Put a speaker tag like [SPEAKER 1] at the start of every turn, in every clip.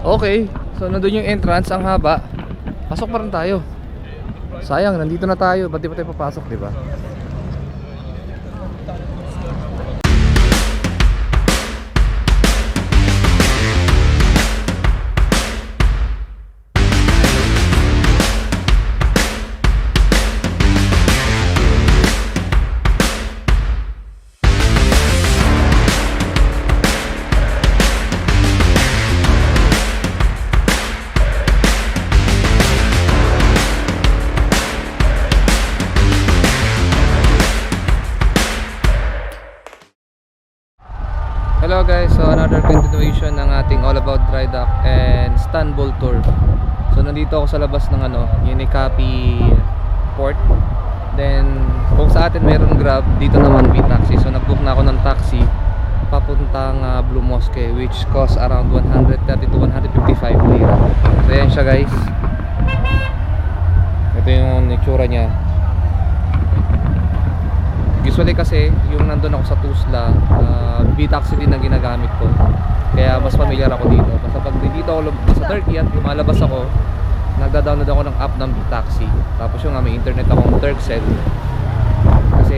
[SPEAKER 1] Okay, so nandun yung entrance, ang haba. Pasok pa rin tayo. Sayang, nandito na tayo. Ba't di pa tayo papasok, di ba? Hello guys, so another continuation ng ating All About Dry Dock and Istanbul tour. So nandito ako sa labas ng Unicapi Port. Then kung sa atin mayroong Grab, dito naman B-Taxi. So nag-book na ako ng taxi papuntang Blue Mosque, which cost around 130 to 155 lira. So yan siya guys. Ito yung itsura niya. Usually kasi yung nandun ako sa Tuzla, B-Taxi din ang ginagamit ko. Kaya mas familiar ako dito. Basta pag dito ako sa Turkey at lumalabas ako, nagda-download ako ng app ng B-Taxi. Tapos yung may internet akong Turkcell. Kasi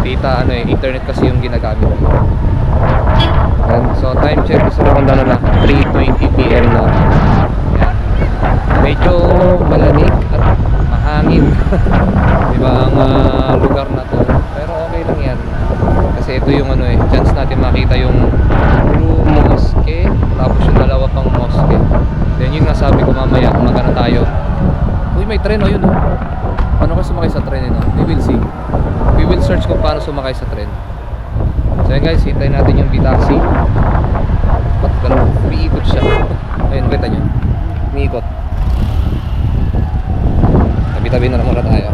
[SPEAKER 1] data internet kasi yung ginagamit ko. And so time check is around 3:20 PM na. Yan. Medyo malamig at mahangin. Diba ang lugar na to. Pero okay lang yan. Kasi ito yung chance natin makita yung Blue Mosque. Tapos yung dalawa pang mosque. Then yun nga sabi ko mamaya, magana tayo. Uy, may tren yun Paano ka sumakay sa tren We will see. We will search kung paano sumakay sa tren. So yun guys, hintayin natin yung B-Taxi. Ba't gano'n? Umiikot siya. Ayun, kita nyo. Umiikot. Tabi-tabi na muna tayo.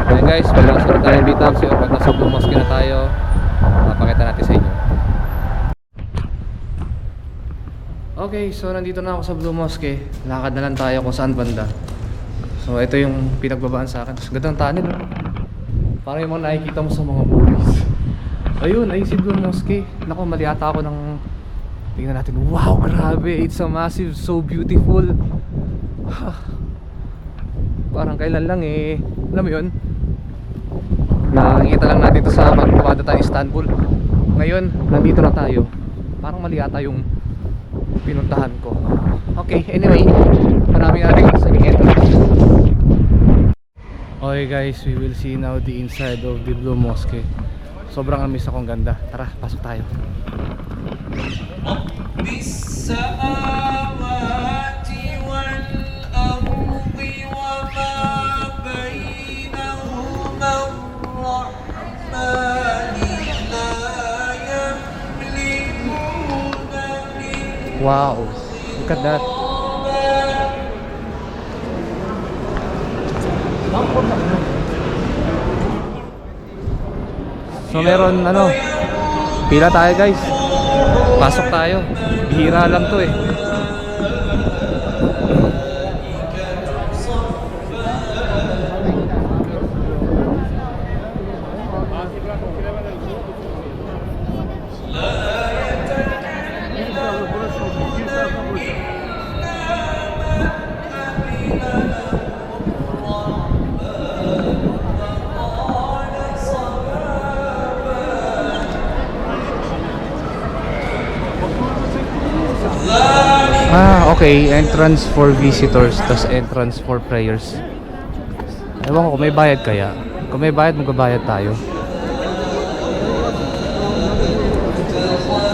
[SPEAKER 1] Ayun guys, pag nasa na tayo yung B-Taxi o pag nasa Blue Mosque na tayo, mapakita natin sa inyo. Okay, so nandito na ako sa Blue Mosque. Lakad na lang tayo kung saan banda. So ito yung pinagbabaan sa akin. Gandang tunnel parang yung mga nakikita mo sa mga movies. Ayun, ayun si Blue Mosque. Naku, mali ata ako ng... Tingnan natin. Wow, grabe. It's a massive, so beautiful. Parang kailan lang alam mo yun, nakikita lang natin ito sa pagpapada tayo Istanbul. Ngayon, nandito na tayo. Parang mali ata yung pinuntahan ko. Okay, anyway, marami natin sa entrance. Okay guys, we will see now the inside of the Blue Mosque. Sobrang amis akong ganda. Tara, pasok tayo. Wow, look at that. So meron pila tayo guys. Pasok tayo. Bihira lang to Okay, entrance for visitors, tas entrance for prayers. Ewan ko kung may bayad kaya. Kung may bayad, magbabayad tayo.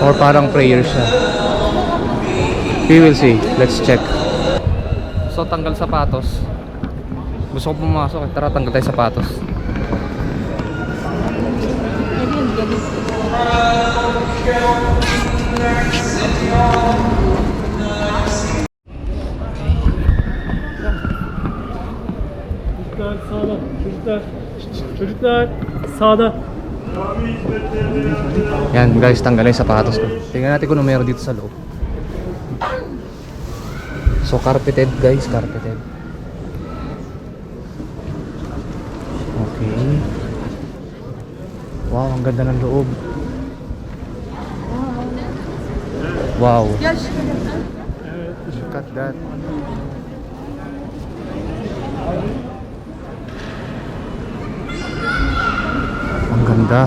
[SPEAKER 1] Or parang prayer siya. We will see. Let's check. So tanggal sapatos. Gusto ko pumasok. Tara, tanggal tayo sapatos.
[SPEAKER 2] Sağda. Çocuklar sağda.
[SPEAKER 1] Yan guys, tanggalin yung sapatos ko. Tingnan natin kung meron dito sa loob. So carpeted guys, carpeted. Okay. Wow, ang ganda ng loob. Wow.
[SPEAKER 3] Look at that. Ang ganda.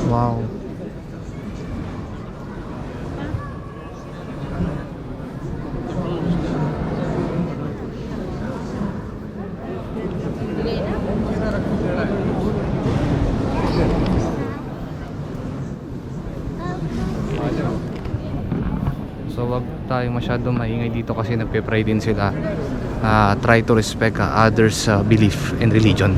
[SPEAKER 3] Wow. So wag tayong masyadong maingay dito kasi nagpe-pray din sila. Try to respect others' belief and religion.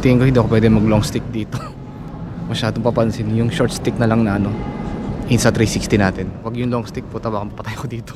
[SPEAKER 3] Tingin ko hindi ako pwede mag long stick dito. Masyadong papansin yung short stick na lang na ano, Insta 360 natin. Wag yung long stick po, baka mapatay ko dito.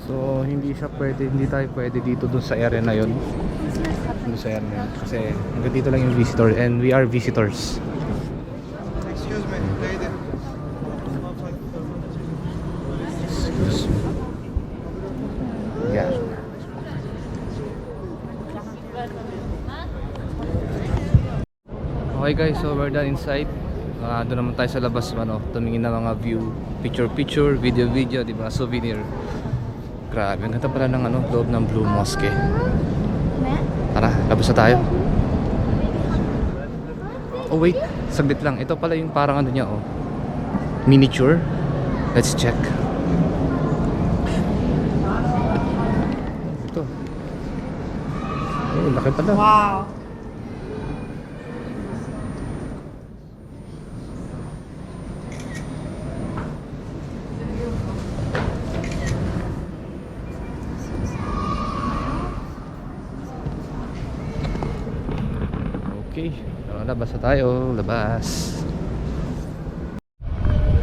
[SPEAKER 3] So hindi tayo pwede dito dun sa area na yon. Dun sa area na yun. Kasi hanggang dito lang yung visitor and we are visitors.
[SPEAKER 4] Excuse me, lady.
[SPEAKER 3] Excuse me. Yeah. Okay guys, so we're done inside. Doon naman tayo sa labas, tumingin na mga view, picture, video, di ba, souvenir. Grabe, ang ganda pala ng loob ng Blue Mosque. Tara, labas na tayo. Oh wait, saglit lang. Ito pala yung parang niya, miniature. Let's check. Ito. Oh, laki pala.
[SPEAKER 5] Wow.
[SPEAKER 3] Okay, labas na tayo, labas.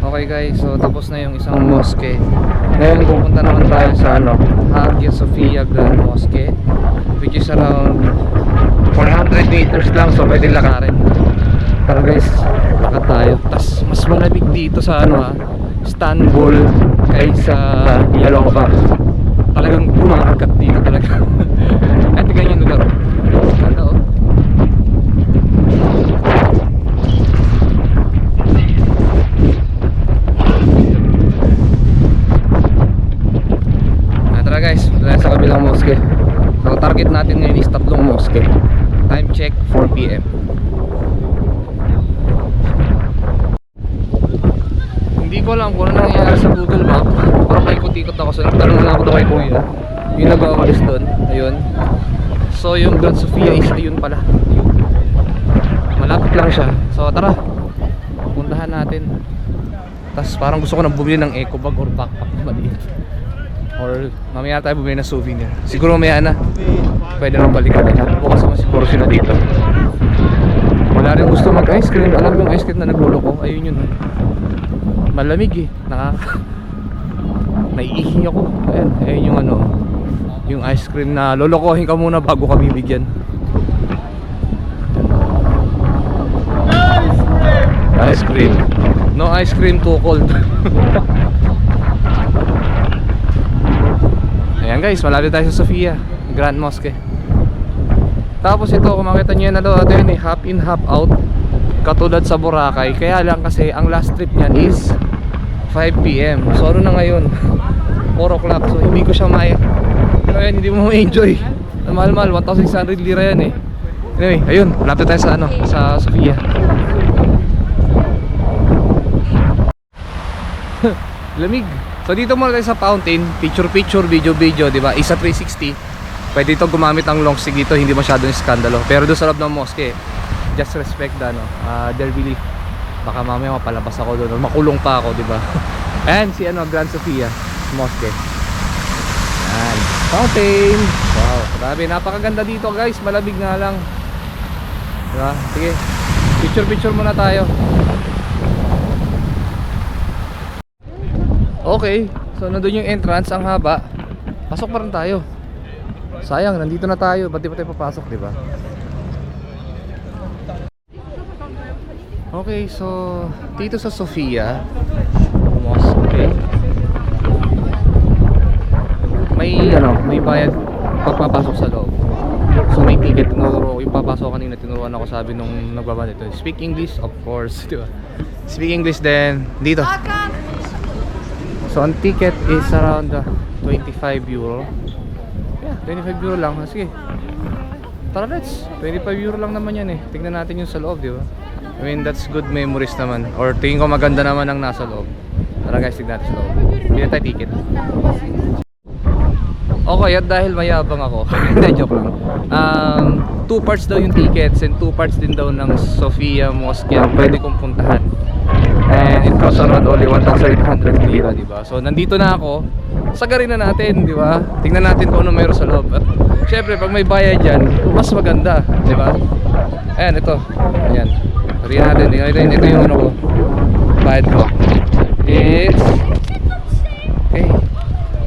[SPEAKER 3] Okay guys, so tapos na yung isang mosque. Ngayon pupunta naman tayo sa Hagia Sophia Grand Mosque, which is around 400 meters lang, so pwede lakarin. Tara guys, lakad tayo. Tas mas malamig dito sa Istanbul kaysa Yalova. Talagang kumakagat dito talaga. At tignan yung lugar. Ganda guys, dahil sa kabilang mosque. So target natin ngayon is 3 mosque. Time check 4 PM. Hindi ko alam kung ano nangyayari sa Google Map. Parang paikot-ikot ako. So nagtanong na ako kay kuya. Yung nag-awalis doon. Ayun. So yung Grand Sofia is ayun pala. Malapit lang siya. So tara, puntahan natin. Tapos parang gusto ko nang bumili ng eco bag or backpack na maliit. Or mamaya tayo bumili ng souvenir. Siguro mamaya na. Pwede naman balikan na. Bukas naman siguro sila dito. Wala rin gusto mag-ice cream. Alam yung ice cream na nagluloko. Ayun yun. Malamig eh. Naiihi ako. Ayun yung yung ice cream na lolokohin ka muna bago ka bibigyan. Ice cream. No ice cream, too cold. Ayan guys, malapit tayo sa Sofia Grand Mosque. Tapos ito, kung makita nyo yun half in half out, katulad sa Boracay. Kaya lang kasi ang last trip niyan is 5 PM. So ano na ngayon?
[SPEAKER 1] 4 o'clock. So hindi ko siya ayun, hindi mo ma-enjoy. Mahal-mahal, 1,600 lira yan eh. Anyway, ayun, malapit tayo sa sa Sofia. Lamig. So dito muna tayo sa fountain, picture, video, di ba? Isa 360. Pwede ito gumamit ang long stick dito, hindi masyadong iskandalo. Pero doon sa loob ng mosque, just respect their belief. Baka mamaya mapalabas ako doon or makulong pa ako, di ba? And si Grand Sofia Mosque. Yan, fountain. Wow, grabe, napakaganda dito guys, malamig nga lang. Diba? Sige, picture muna tayo. Okay, so nandun yung entrance, ang haba. Pasok pa rin tayo. Sayang, nandito na tayo, ba't di pa tayo papasok, diba? Okay, so dito sa Sofia Mosque, may bayad pagpapasok sa loob. So may ticket, yung papasok kanina, tinuruan ako, sabi nung nagbaba dito, speak English, of course, di ba? Speak English, then dito. So ang ticket is around 25 euro. Yeah, 25 euro lang. Sige, tara, let's. 25 euro lang naman yan eh. Tingnan natin yung sa loob, di ba? I mean, that's good memories naman. Or tingin ko maganda naman ang nasa loob. Tara guys, tignan natin sa loob. Bili tayo ticket. Okay, at dahil mayabang ako, hindi, joke lang. 2 parts daw yung tickets and 2 parts din daw ng Sofia Mosque ang pwede kong puntahan. And it costs around only 1,800 lira, diba? So nandito na ako, sagarin na natin, diba? Tingnan natin kung ano meron sa loob. At syempre, pag may bayad dyan, mas maganda, diba? Ayan, ito. Ayan. Tingnan natin, ito yung ano ko. Bayad ko is okay,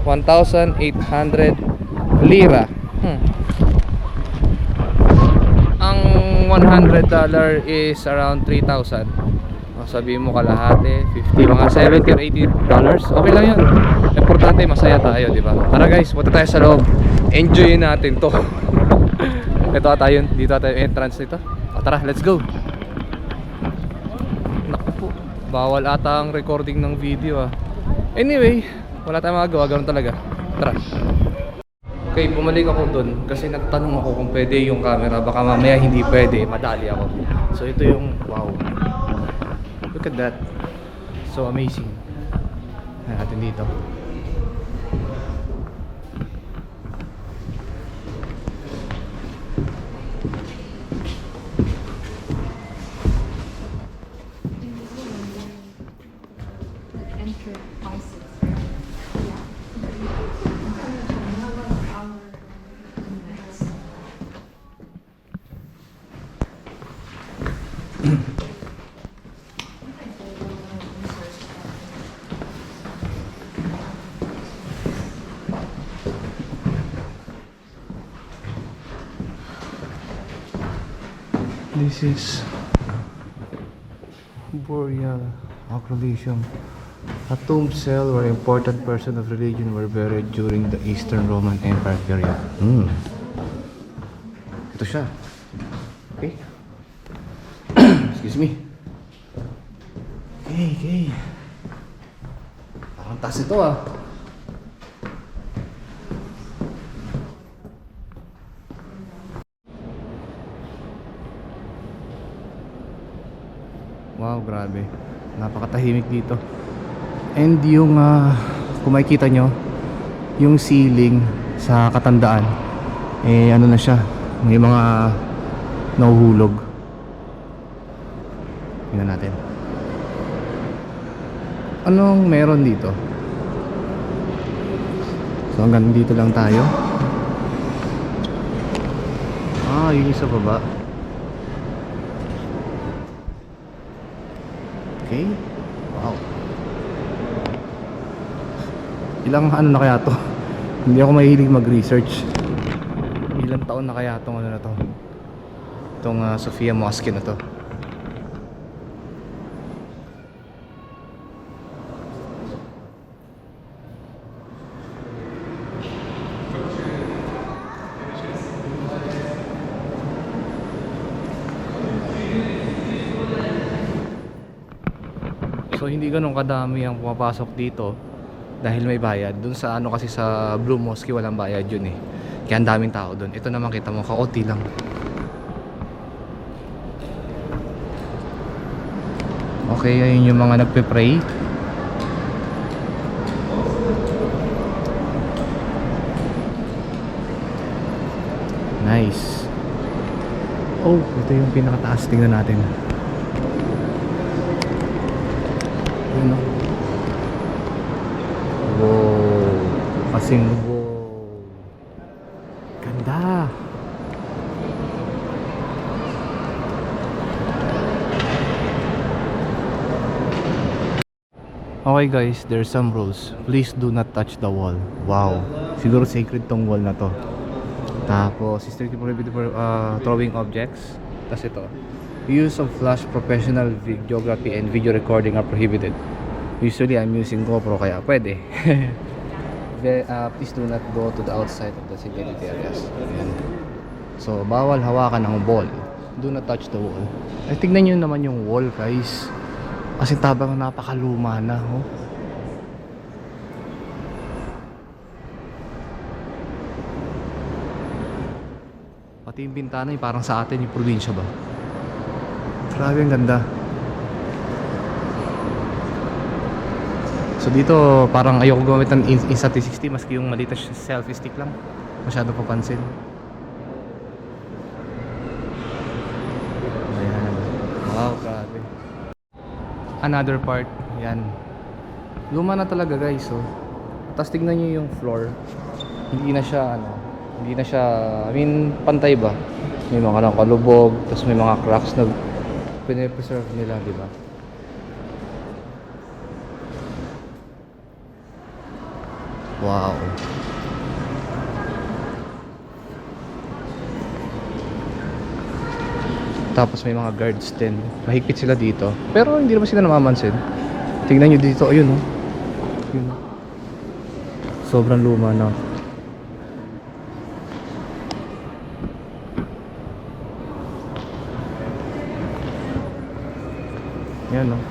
[SPEAKER 1] 1,800 lira. Ang $100 is around 3,000. Sabihin mo kalahati, 50, mga 70 or 80 dollars. Okay lang yun. Importante, masaya tayo, di ba? Tara guys, punta tayo sa loob. Enjoy natin to. Ito tayo, dito tayo entrance nito. Tara, let's go. Naku po, bawal ata ang recording ng video Anyway, wala tayong magagawa, ganoon talaga. Tara. Okay, bumalik ako dun kasi nagtanong ako kung pwede yung camera. Baka mamaya hindi pwede, madali ako. So ito yung, wow, look at that. So amazing. Ayan natin dito. This is Boreal Acrolegium, a tomb cell where important persons of religion were buried during the Eastern Roman Empire period. Ito siya. Okay. Excuse me. Okay. Parang taas ito Wow, grabe. Napakatahimik dito. And yung kung makikita nyo, yung ceiling sa katandaan, ano na siya, may mga nahuhulog. Tingnan natin. Anong meron dito? So hanggang dito lang tayo. Yung isa pa ba? Okay. Wow. Ilang na kaya to? Hindi ako mahilig mag-research. Ilang taon na kaya tong na to? Itong Sofia Mosque na to. So hindi ganun kadami ang pumapasok dito dahil may bayad. Dun sa ano kasi sa Blue Mosque walang bayad yun eh. Kaya ang daming tao dun. Ito naman kita mo, kaunti lang. Okay, ayun yung mga nagpe-pray. Nice. Oh, ito yung pinakataas. Tingnan natin. Yun o. Wow. Kasing wow. Ganda. Okay guys, there's some rules. Please do not touch the wall. Wow. Siguro sacred tong wall na to. Tapos, strictly prohibited for throwing objects. Tapos ito. Use of flash, professional videography, and video recording are prohibited. Usually, I'm using GoPro kaya pwede. Please do not go to the outside of the designated areas. Ayan. So, bawal hawakan ng ball. Do not touch the wall. Ay, tignan nyo naman yung wall guys. Kasi tabang napakaluma na. Oh. Pati yung bintana yung parang sa atin yung probinsya ba. Grabe ang ganda. So dito parang ayoko gumamit ng Insta360 maski yung maliit na selfie stick lang. Masyado papansin. Ayan. Wow, grabe. Another part, yan. Luma na talaga guys, oh. Tapos tignan nyo yung floor. Hindi na siya, I mean, pantay ba? May mga kalubog, tapos may mga cracks na pine-preserve nila, di ba? Wow. Tapos may mga guards din. Mahigpit sila dito. Pero hindi naman sila namamansin. Tingnan nyo dito. Ayun oh. Ayun. Sobrang luma na. Yan oh.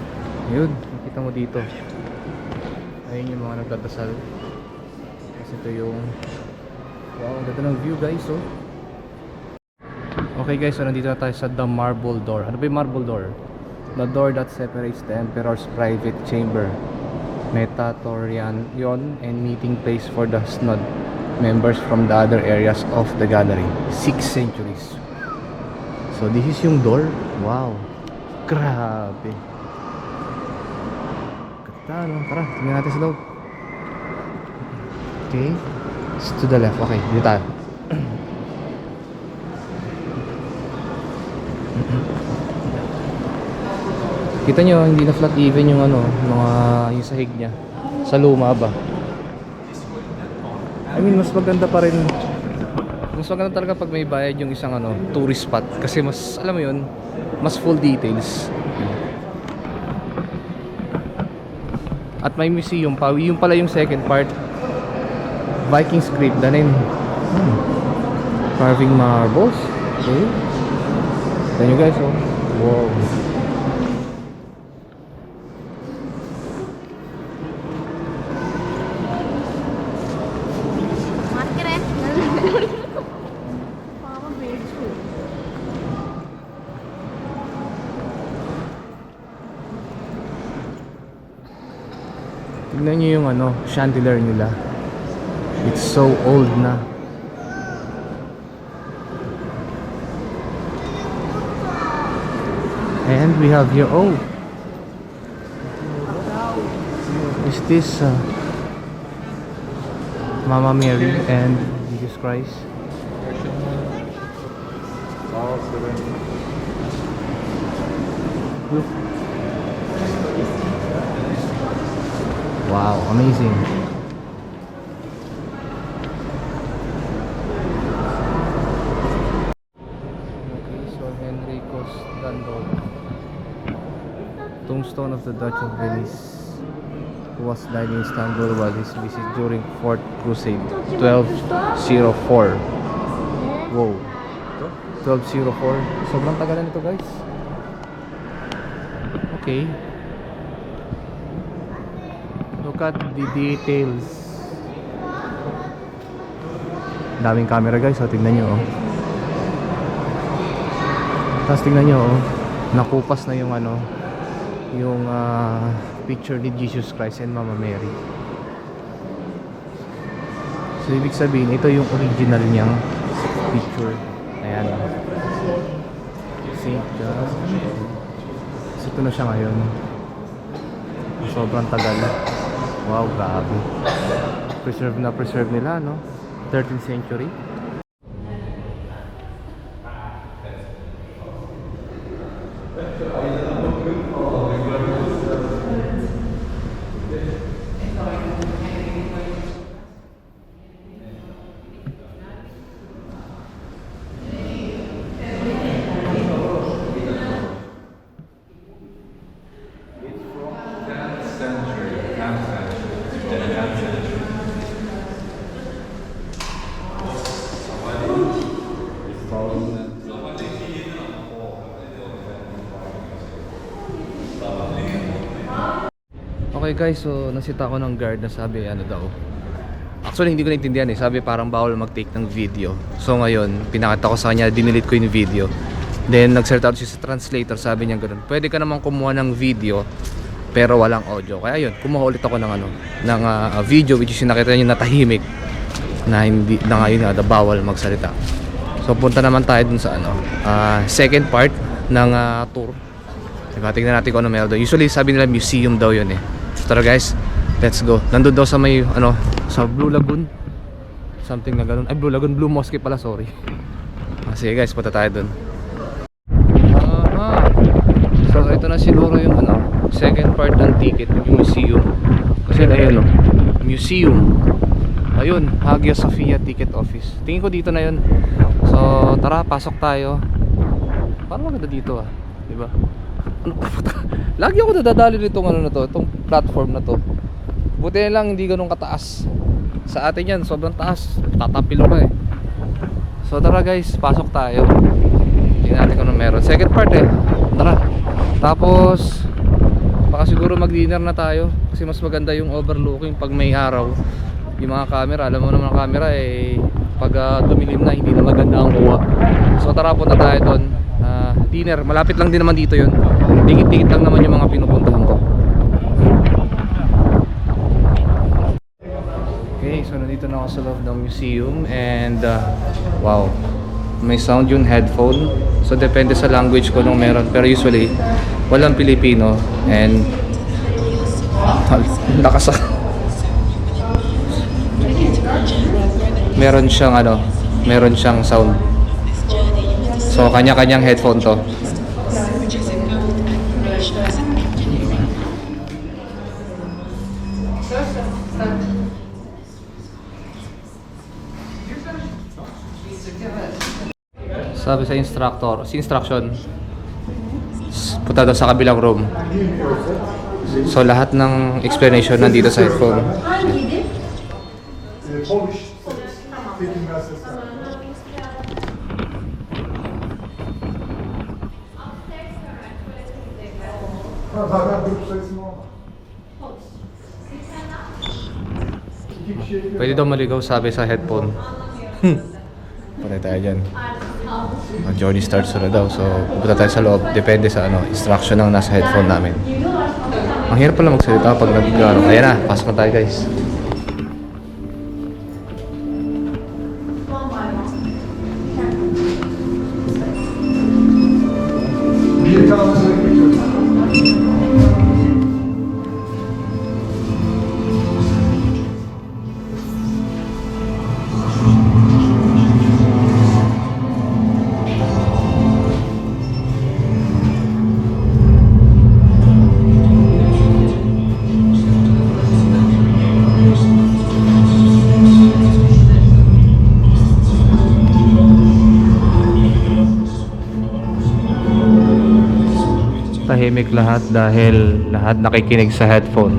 [SPEAKER 1] Ayun. Nakita mo dito. Ayun yung mga nagdadasal. Kasi ito yung wow, ang ganda ng view guys oh. Okay guys, so nandito na tayo sa The Marble Door. Ano ba yung Marble Door? The door that separates the Emperor's private chamber, Metatorian and meeting place for the Synod members from the other areas of the gallery. 6 centuries. So this is yung door. Wow. Grabe. Ganda no? Tara, tingnan natin sa loob. Okay. It's to the left. Okay, dito tayo. Kita nyo, hindi na flat even yung yung sahig niya. Sa luma ba? I mean, mas maganda pa rin. Mas maganda talaga pag may bayad yung isang tourist spot. Kasi mas, alam mo yun, mas full details. At may museum pa. Yung pala yung second part. Viking script. Danin. Carving marbles. Okay. Tignan nyo guys, oh. Wow. Tignan nyo yung chandelier nila. It's so old na. And we have here, oh, is this Mama Mary and Jesus Christ? Look. Wow, amazing. Okay, so Henricus Dandolo, tombstone of the Dutch of Venice, who was died in Istanbul while his visit during 4th Crusade, 1204. Wow. 1204. Sobrang tagalan nito guys. Okay. Look at the details. Daming camera guys, so tingnan nyo oh. Tapos tingnan nyo oh, nakupas na yung ano, yung picture ni Jesus Christ and Mama Mary. So ibig sabihin, ito yung original niyang picture. Ayan oh. See? So ito na siya ngayon. Sobrang tagal. Wow, grabe. Preserve nila, no? 13th century. Okay guys, so nasita ako ng guard na sabi ano daw. Actually hindi ko naintindihan eh. Sabi parang bawal mag-take ng video. So ngayon, pinakita ko sa kanya, dinilit ko yung video. Then nagsalita siya sa translator, sabi niya ganoon. Pwede ka naman kumuha ng video pero walang audio. Kaya yun, kumuha ulit ako ng ano, ng video which is nakita niyo na tahimik na hindi na ngayon na bawal magsalita. So punta naman tayo dun sa ano, second part ng tour. Diba, tingnan natin kung ano meron doon. Usually sabi nila museum daw yun eh. So tara guys, let's go. Nandun daw sa may ano, sa Blue Lagoon. Something na ganun. Ay, Blue Lagoon, Blue Mosque pala, sorry. Sige guys, punta tayo dun. So ito na siguro yung ano, second part ng ticket, yung museum. Kasi ayun oh, museum. Ayun, Hagia Sophia Ticket Office. Tingin ko dito na yun. So tara, pasok tayo. Parang maganda dito ah, di ba? Ano, lagi ako nadadali nitong ano na to, itong platform na to. Buti na lang hindi ganun kataas. Sa atin yan, sobrang taas. Tatapilo ka eh. So tara guys, pasok tayo. Tingnan natin kung ano meron. Second part eh. Tara. Tapos baka siguro mag-dinner na tayo kasi mas maganda yung overlooking pag may araw. Yung mga camera, alam mo naman ang camera eh, pag dumilim na hindi na maganda ang kuha. So tara, punta tayo doon. Dinner, malapit lang din naman dito yun. Dikit-dikit lang naman yung mga pinupuntahan ko. Okay, so nandito na ako sa loob ng museum. And wow, may sound yung headphone. So depende sa language ko nung meron. Pero usually walang Pilipino. And lakas meron siyang ano, meron siyang sound. So kanya-kanyang headphone to. Sabi sa instructor, si instruction, punta daw sa kabilang room. So lahat ng explanation nandito sa headphone.
[SPEAKER 2] Polish speaking assistant.
[SPEAKER 1] Pwede daw maligaw, sabi sa headphone. Patay tayo dyan. Ang journey starts na daw. So pupunta tayo sa loob. Depende sa ano, instruction ng nasa headphone namin. Ang hirap pala magsalita pag nag-ano. Ayan na, pasok na tayo guys. Tahimik lahat dahil lahat nakikinig sa headphone.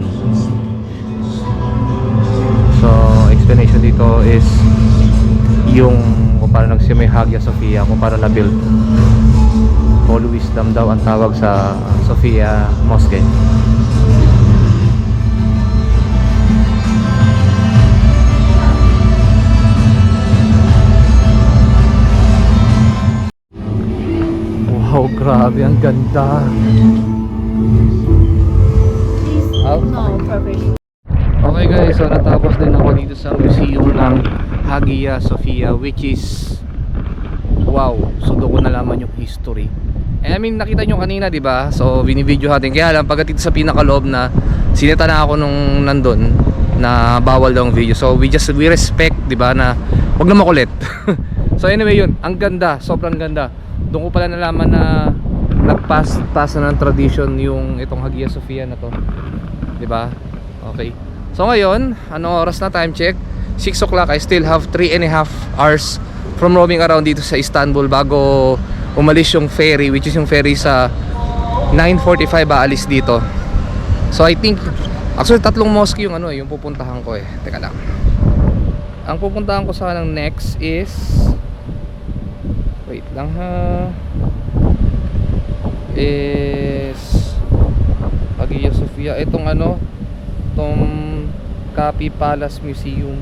[SPEAKER 1] So, explanation dito is yung kung paano nagsimay Hagia Sophia, kung paano na-build. Holy Wisdom daw ang tawag sa Sophia Mosque. Grabe, ang ganda.
[SPEAKER 5] No, professional.
[SPEAKER 1] Okay guys, so natapos din ako dito sa museum ng Hagia Sophia, which is wow, so doon ko nalaman yung history. I mean, nakita nyo kanina, di ba? So binibideo natin. Kaya lang pagdating sa pinakaloob na sinita na ako nung nandun na bawal daw ang video. So we respect, di ba, na wag na makulit. So anyway, yun, ang ganda, sobrang ganda. Doon ko pala nalaman na nagpass na ng tradition yung itong Hagia Sophia na to, di ba? Okay. So ngayon, ano oras na? Time check 6 o'clock. I still have 3.5 hours from roaming around dito sa Istanbul bago umalis yung ferry, which is yung ferry sa 9:45 aalis dito. So I think actually 3 mosque yung ano yung pupuntahan ko eh. Teka lang. Ang pupuntahan ko sana next is wait lang ha. Is Hagia Sophia. Itong ano, itong Kapi Palace Museum.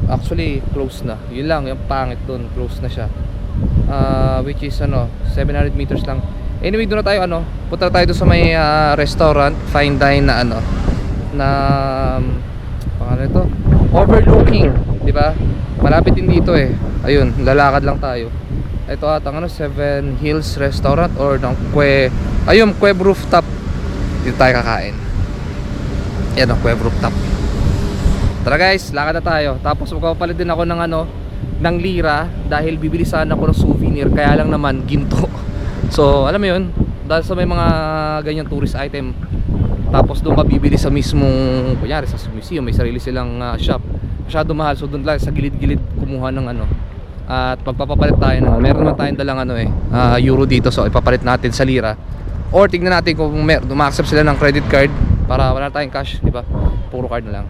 [SPEAKER 1] Actually close na. Yun lang, yung pangit doon, close na siya. Which is ano, 700 meters lang. Anyway, doon na tayo ano, punta tayo doon sa may restaurant, fine dine na ano, na pangalan ito, overlooking, di ba? Malapit din dito eh. Ayun, lalakad lang tayo. Ito ata ano, Seven Hills Restaurant or ng Queb Rooftop. Dito tayo kakain. Yan ang Queb Rooftop. Tara guys, lakad na tayo. Tapos magpapalit din ako ng ano, ng lira dahil bibili sana ako ng souvenir, kaya lang naman ginto. So alam mo yun, dahil sa may mga ganyan tourist item, tapos doon ka bibili sa mismong, kunyari sa museum, may sarili silang shop, masyado mahal. So doon lang sa gilid-gilid kumuha ng ano. At pagpapapalit tayo na, meron naman tayong dalang ano euro dito, so ipapalit natin sa lira. Or tignan natin kung ma-accept sila ng credit card para wala tayong cash, di ba? Puro card na lang.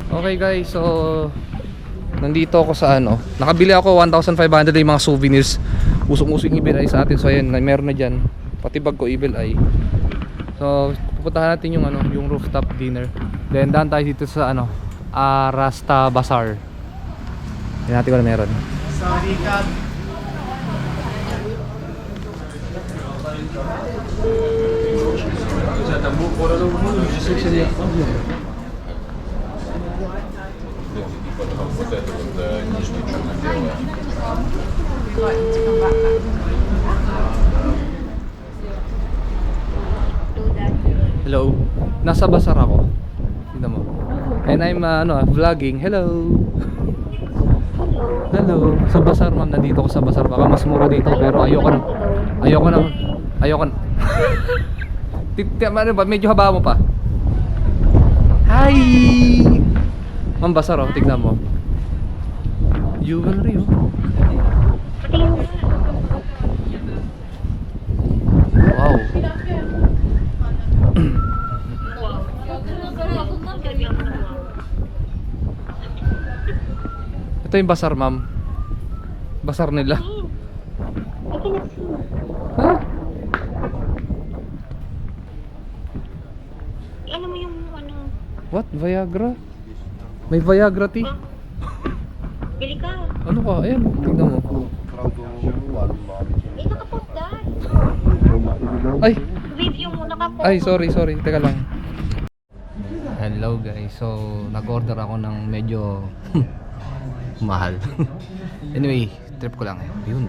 [SPEAKER 1] Okay guys, so nandito ako sa ano, nakabili ako 1,500 yung mga souvenirs. Usong-usong Evil Eye sa atin. So ayan, meron na dyan. Pati bag ko Evil Eye. So pupuntahan natin yung ano, yung rooftop dinner. Then daan tayo dito sa ano, Rasta Bazaar. Tignan natin kung ano meron. Hello. Nasa bazaar ako. Tignan mo. And I'm vlogging. Hello. Hello. Sa bazaar, ma'am. Nandito ako sa bazaar. Baka mas mura dito pero ayoko na. Ano ba? Medyo haba mo pa. Hi. Ma'am, bazaar oh. Tignan mo. Jewelry oh. Wow. Ito yung bazaar, ma'am. Bazaar nila. Ha?
[SPEAKER 5] Ano mo yung ano?
[SPEAKER 1] What? Viagra? May Viagra tea?
[SPEAKER 5] Bili ka.
[SPEAKER 1] Ano ka? Ayan, tignan mo.
[SPEAKER 5] Nakapost dahil.
[SPEAKER 1] Ay!
[SPEAKER 5] Review mo nakapost.
[SPEAKER 1] Ay, sorry. Teka lang. Hello guys. So, nag-order ako ng medyo mahal. Anyway, trip ko lang. Yun.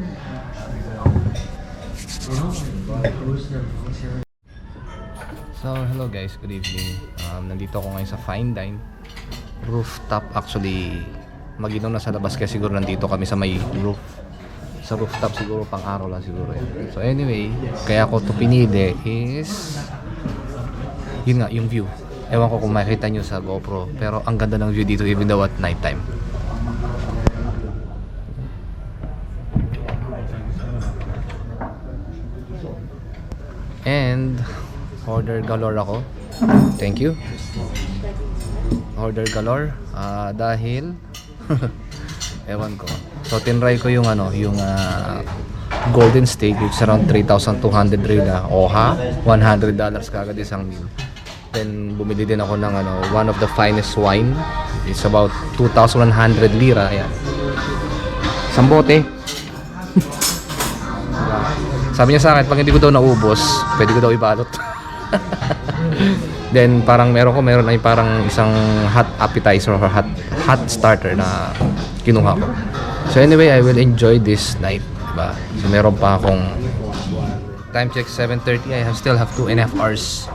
[SPEAKER 1] So, hello guys. Good evening. Nandito ako ngayon sa Fine Dine Rooftop. Actually, mag-inom na sa labas kaya siguro nandito kami sa may roof. Sa rooftop siguro pang araw lang siguro yan. So anyway, kaya ko to pinili is yun nga, yung view. Ewan ko kung makikita nyo sa GoPro, pero ang ganda ng view dito even though at night time. And order galore ako. Thank you. Order galore dahil ewan ko. So tinry ko yung ano, yung golden steak which is around 3,200 riyal. Oha, $100 kagad isang meal. Then bumili din ako ng ano, one of the finest wine. It's about 2,100 lira. Ayan. Isang bote. Sabi niya sa akin, pag hindi ko daw naubos, pwede ko daw ibalot. Then parang meron ay parang isang hot appetizer or hot starter na kinuha ko. So anyway, I will enjoy this night, diba? So meron pa akong time check 7:30. I still have 2.5 hours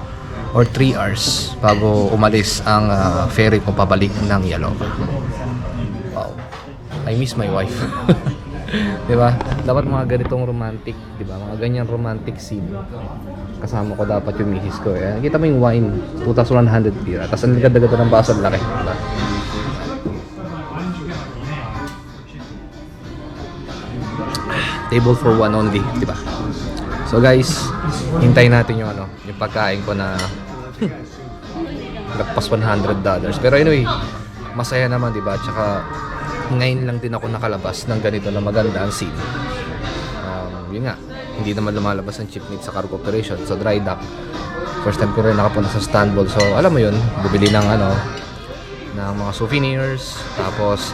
[SPEAKER 1] or 3 hours bago umalis ang ferry ko pabalik ng Yalo. Wow. I miss my wife. Diba? Dapat mga ganitong romantic, diba? Mga ganyan romantic scene. Kasama ko dapat yung misis ko. Eh. Nakita mo yung wine, 2,100 lira. Tapos ang ligad-ligad ng baso, laki. Diba? Table for one only, diba? So guys, hintayin natin yung yung pagkain ko na nagpas $100. Pero anyway, masaya naman, diba? Tsaka ngayon lang din ako nakalabas ng ganito na maganda ang scene. Yun nga, hindi naman lumalabas ang chipnit sa cargo operation. So dry dock, first time ko rin nakapunta sa Istanbul. So alam mo yun, bumili ng ng mga souvenirs. Tapos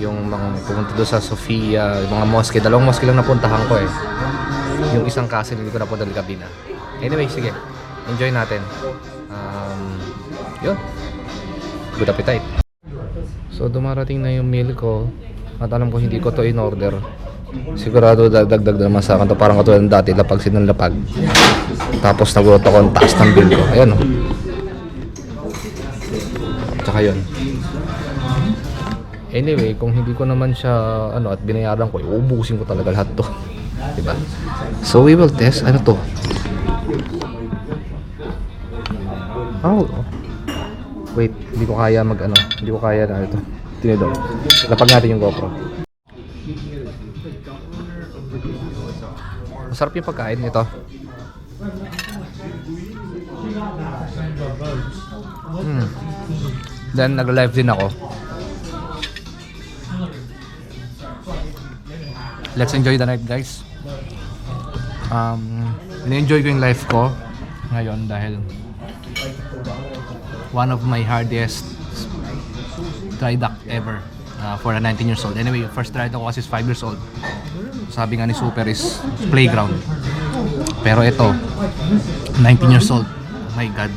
[SPEAKER 1] yung mga pumunta doon sa Sofia, yung mga mosque, dalawang mosque lang napuntahan ko eh. Yung isang castle hindi ko napunta ng gabi na. Anyway, sige, enjoy natin. Yun, good appetite. So dumarating na yung meal ko at alam ko hindi ko to in order. Sigurado dagdag naman sa akin to, parang katulad ng dati, lapag sinang lapag. Tapos nagulat ako ang taas ng bill ko. Ayan o. Tsaka yun. Anyway, kung hindi ko naman siya at binayaran ko, uubusin ko talaga lahat to. Diba? So we will test. Ano to? Oh. Wait, hindi ko kaya hindi ko kaya na ito. Tinidor. Lapag natin yung GoPro. Masarap yung pagkain nito. Then nag-live din ako. Let's enjoy the night, guys. Ini-enjoy ko yung life ko ngayon dahil one of my hardest dry dock ever for a 19 years old. Anyway, first dry dock ko kasi is 5 years old. Sabi nga ni Super is playground. Pero ito, 19 years old. Oh my God.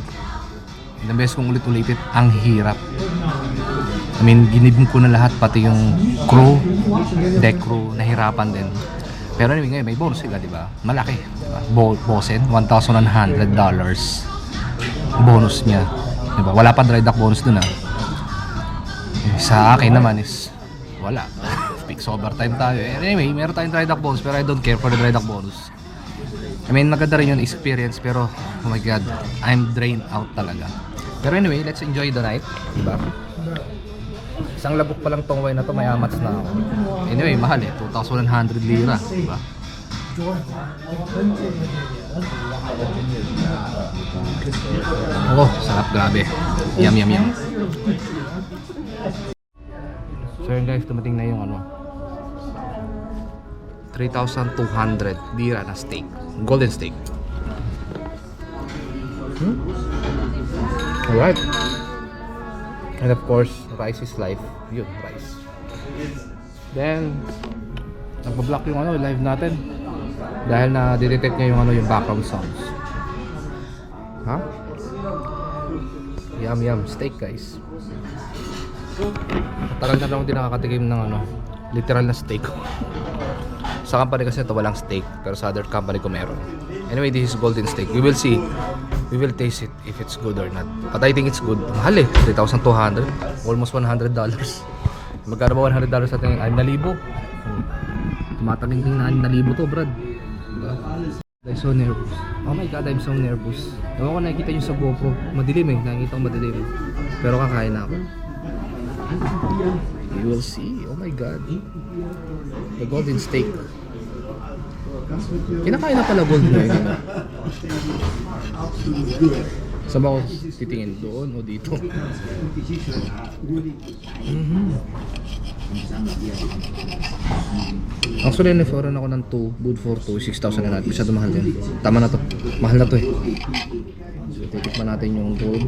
[SPEAKER 1] Ilang beses kong ulit-ulitin, ang hirap. I mean, ginibin ko na lahat, pati yung crew, deck crew, nahirapan din. Pero anyway, ngayon may bonus sila, di ba? Malaki. Diba? Bosen, $1,100 bonus niya. Diba? Wala pa dry dock bonus dun Sa akin naman is wala. Fix overtime tayo. Anyway, meron tayong dry dock bonus pero I don't care for the dry dock bonus. I mean, maganda rin yung experience pero oh my God, I'm drained out talaga. Pero anyway, let's enjoy the night. Diba? Isang labok pa lang tong wine na to, may amats na ako. Anyway, mahal 2,100 lira. Diba? Oh, sarap, grabe. Yum, yum, yum. So yun guys, dumating na yung 3,200 lira na steak. Golden steak. Alright. And of course, rice is life. Yun, rice. Then, nagpa-block yung live natin. Dahil na detect niya yung yung background sounds. Ha? Yum yum steak guys. Tagal na lang din nakakatikim ng literal na steak. Sa company kasi ito walang steak, pero sa other company ko meron. Anyway, this is golden steak. We will see. We will taste it if it's good or not. But I think it's good. Mahal 3,200. Almost $100. Magkano ba $100 sa atin? 6,000. Tumatalingting na 6,000 to, Brad. Diba? I'm so nervous. Oh my God, I'm so nervous. Ewan ko nakikita nyo sa GoPro. Madilim nakikita ko madilim. Pero kakain na ako. You will see. Oh my God. The golden steak. Kinakain na pala gold ngayon. Saan ba ako titingin? Doon o dito? Actually, niforan ako ng 2, good for 2, 6,000 na natin. Masyado mahal yan. Tama na to. Mahal na to eh. So, titikman natin yung gold.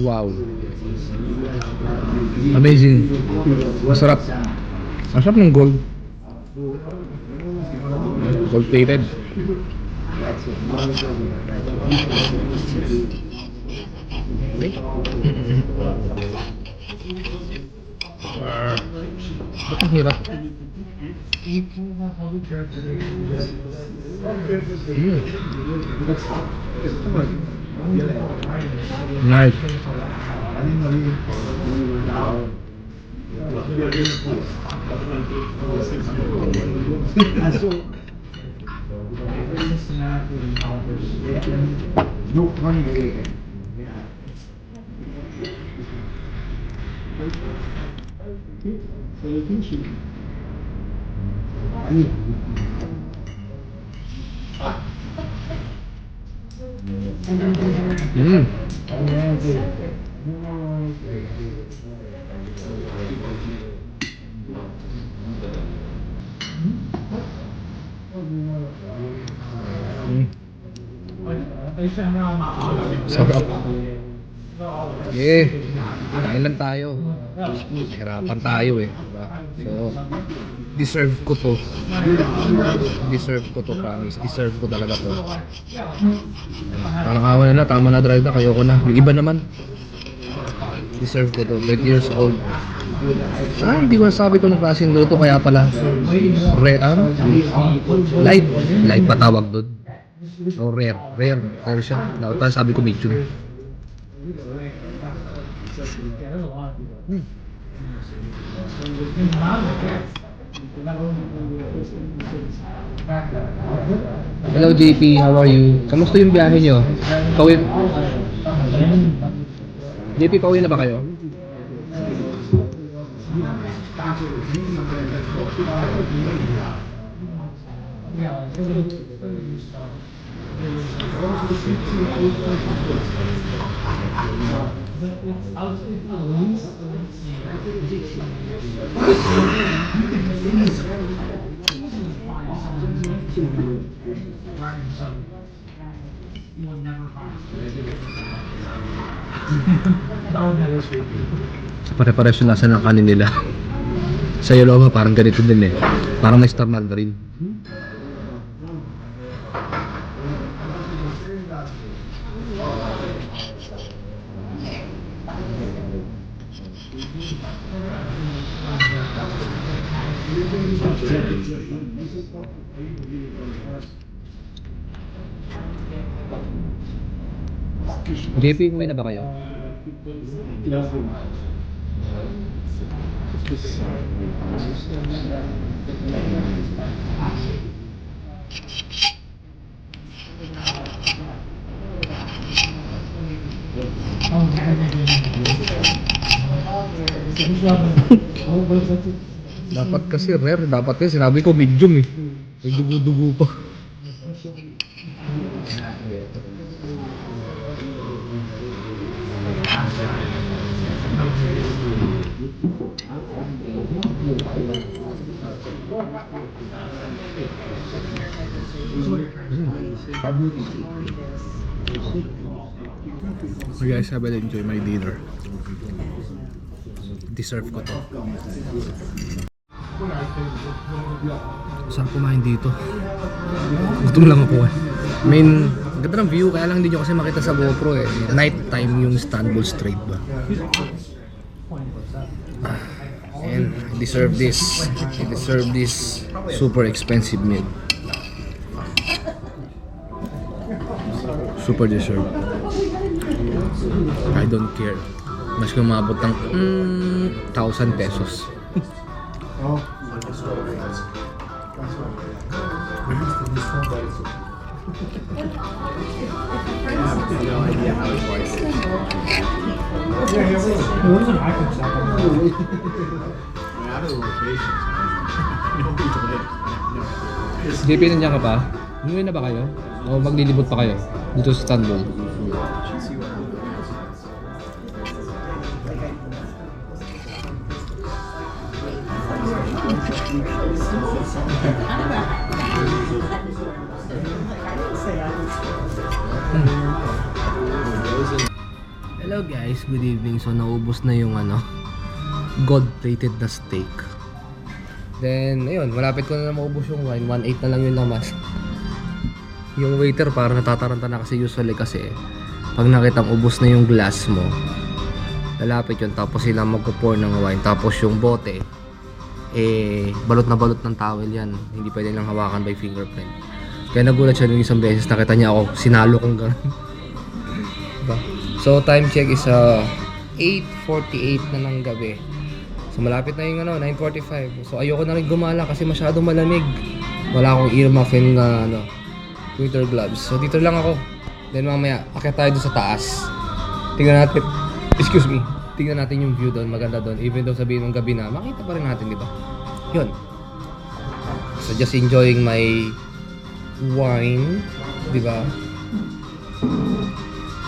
[SPEAKER 3] Wow. Amazing. Masarap. Masarap ng gold. Gold plated. Ba't ang hirap? Nice. Sarap. Yeah. Kain lang tayo. Hirapan tayo eh. Diba? So, deserve ko to. Deserve ko to, promise. Deserve ko talaga to. Parang awa na, tama na drive na, kayo ko na. Yung iba naman. Deserve ko to. 20 years old. Hindi ko nasabi ko ng klaseng luto, kaya pala. Light. Light pa tawag doon. O rare. Rare siya. Dapat sabi ko medium. Hello JP, how are you? Kamusta yung biyahe nyo? Pauwi? JP, pauwi na ba kayo? Sa pare-pares yung nasa ng kanin nila. Sa Yoloma parang ganito din eh. Parang may star mandarin. JP, kumain na ba kayo? Dapat kasi rare, dapat kasi sinabi ko medium eh. May dugo-dugo pa. So guys, I will enjoy my dinner. Deserve ko to. Saan kumain dito? Gutom lang ako eh. I mean, ganda ng view, kaya lang hindi nyo kasi makita sa GoPro eh. Night time yung Istanbul Strait ba? And I deserve this. I deserve this super expensive meal. Super deserved. I don't care. Mas kumabot ng 1,000 pesos. JP, nandiyan ka pa? Umuwi na ba kayo? O maglilibot pa kayo dito sa Istanbul?
[SPEAKER 1] Hello guys, good evening. So naubos na yung gold-plated na steak. Then, ayun, malapit ko na maubos yung wine. 1.8 na lang yung lamas. Yung waiter parang natataranta na kasi usually kasi pag nakitang ubos na yung glass mo, lalapit yun tapos sila magpo-pour ng wine. Tapos yung bote, balot na balot ng towel yan. Hindi pwede lang hawakan by fingerprint. Kaya nagulat siya nung isang beses, nakita niya ako, sinalo kong gano'n. Diba? So time check is 8:48 na ng gabi. So malapit na yung 9:45. So ayoko na rin gumala kasi masyadong malamig. Wala akong earmuffin na winter gloves. So dito lang ako. Then mamaya akit tayo doon sa taas. Tingnan natin. Excuse me. Tingnan natin yung view doon, maganda doon. Even though sabihin ng gabi na, makita pa rin natin, di ba? Yun. So just enjoying my wine, di ba?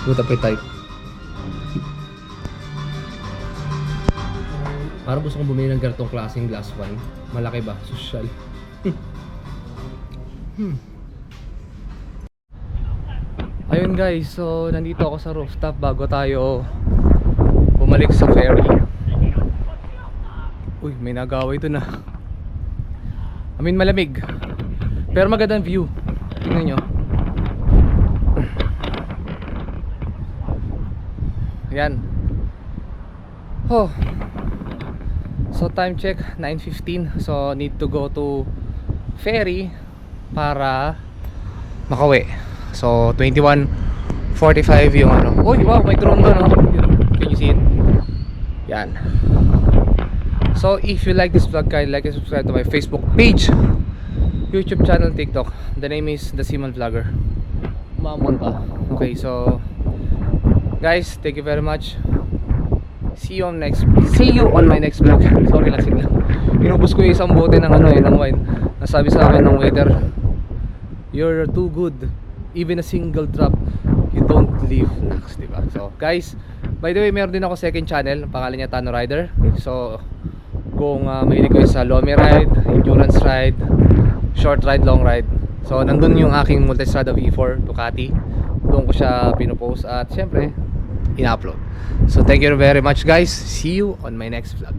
[SPEAKER 1] Good appetite. Parang gusto kong bumili ng ganitong klaseng glass wine. Malaki ba? Social. Ayun guys, so nandito ako sa rooftop bago tayo bumalik sa ferry. Uy, may nag-away doon na. I mean, malamig. Pero magandang view. Tingnan nyo. Ayan. Oh. So time check 9:15. So need to go to ferry para makauwi. So 21:45 yung Uy, wow, may drone doon. Can you see it? Yan. So if you like this vlog, kindly like and subscribe to my Facebook page, YouTube channel, TikTok. The name is The Seaman Vlogger. Mamon pa. Okay, so guys, thank you very much. See you on my next vlog. Sorry lang sigla. Inubos ko yung isang bote ng ng wine. Nasabi sa akin ng waiter, you're too good. Even a single drop, you don't leave knacks, diba? So guys, by the way, meron din ako second channel. Pangalan niya Tano Rider. So kung mahilig kayo sa Lomi ride, endurance ride, short ride, long ride, so nandun yung aking Multistrada V4 Ducati. Doon ko siya pinupost at syempre ina-upload. So thank you very much guys. See you on my next vlog.